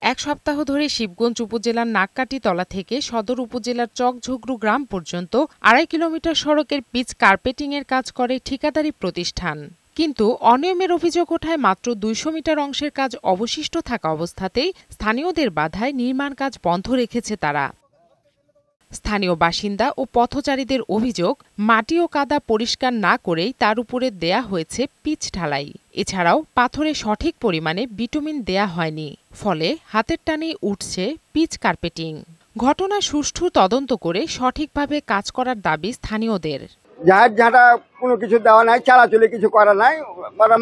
এক সপ্তাহ ধরে শিবগঞ্জ উপজেলার নাককাটিতলা থেকে সদর উপজেলার চকঝুগরু গ্রাম পর্যন্ত ২.৫ কিলোমিটার সড়কের পিচ কার্পেটিংয়ের কাজ করে ঠিকাদারি প্রতিষ্ঠান। কিন্তু অনিয়মের অভিযোগ ওঠায় মাত্র ২০০ মিটার অংশের কাজ অবশিষ্ট থাকা অবস্থাতেই স্থানীয়দের বাধায় নির্মাণ কাজ বন্ধ রেখেছে তারা। স্থানীয় বাসিন্দা ও পথচারীদের অভিযোগ, মাটি ও কাদা পরিষ্কার না করেই তার উপরে দেয়া হয়েছে পিচ ঢালাই। এছাড়াও পাথরে সঠিক পরিমাণে বিটুমিন দেয়া হয়নি, ফলে হাতের টানেই উঠছে পিচ কার্পেটিং। ঘটনা সুষ্ঠু তদন্ত করে সঠিকভাবে কাজ করার দাবি স্থানীয়দের। যারা কোনো কিছু দেওয়া নাই, চালাচলে কিছু করা নাই,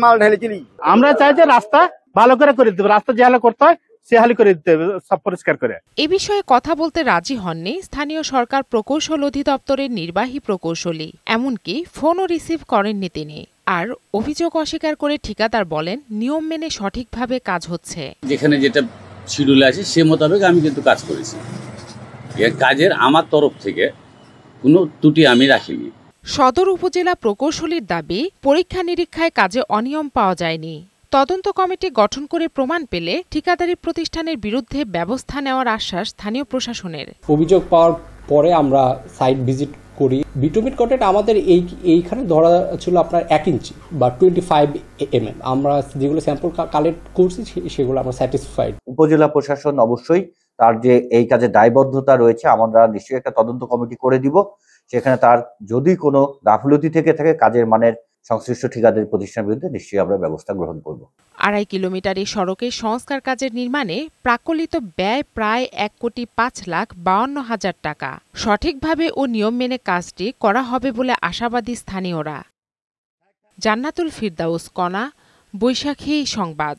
মাল ঢেলে চলি। আমরা চাই যে রাস্তা ভালো করে দিতে হবে, রাস্তা যে হালে করতে হয় সে হালি করে দিতে হবে, সব পরিষ্কার করে। এ বিষয়ে কথা বলতে রাজি হননি স্থানীয় সরকার প্রকৌশল অধিদপ্তরের নির্বাহী প্রকৌশলী। এমনকি ফোনও রিসিভ করেননি তিনি। আর অভিযোগ অস্বীকার করে ঠিকাদার বলেন, নিয়ম মেনে সঠিকভাবে কাজ হচ্ছে। যেখানে যেটা শিডিউলে আছে সে মোতাবেক আমি কিন্তু কাজ করেছি। এর কাজের আমার তরফ থেকে কোনো ত্রুটি আমি রাখিনি। সদর উপজেলা প্রকৌশলীর দাবি, পরীক্ষা নিরীক্ষায় কাজে অনিয়ম পাওয়া যায়নি। তদন্ত কমিটি গঠন করে প্রমাণ পেলে ঠিকাদারি প্রতিষ্ঠানের বিরুদ্ধে ব্যবস্থা নেওয়ার আশ্বাস স্থানীয় প্রশাসনের। অভিযোগ পাওয়ার পরে আমরা সাইট ভিজিট করি। বিটুমিন কন্টেন্ট আমাদের এইখানে ধরা ছিল আপনার 1 ইঞ্চি বা 25 mm। আমরা যেগুলো স্যাম্পল কালেক্ট করছি সেগুলো আমরা স্যাটিসফাইড। উপজেলা প্রশাসন অবশ্যই তার যে এই কাজে দায়বদ্ধতা রয়েছে, আমরা নিশ্চয়ই একটা তদন্ত কমিটি করে দিব। সেখানে তার যদি কোনো গাফিলতি থেকে থাকে কাজের মানের সংশ্লিষ্ট ঠিকাদারি প্রতিষ্ঠানের বিরুদ্ধে নিশ্চয়ই আমরা ব্যবস্থা গ্রহণ করব। ২.৫ কিলোমিটার এই সড়কের সংস্কার কাজের নির্মাণে প্রাকলিত ব্যয় প্রায় ১,৫,৫২,০০০ টাকা। সঠিকভাবে ও নিয়ম মেনে কাজটি করা হবে বলে আশাবাদী স্থানীয়রা। জান্নাতুল ফিরদাউস কণা, বৈশাখী সংবাদ।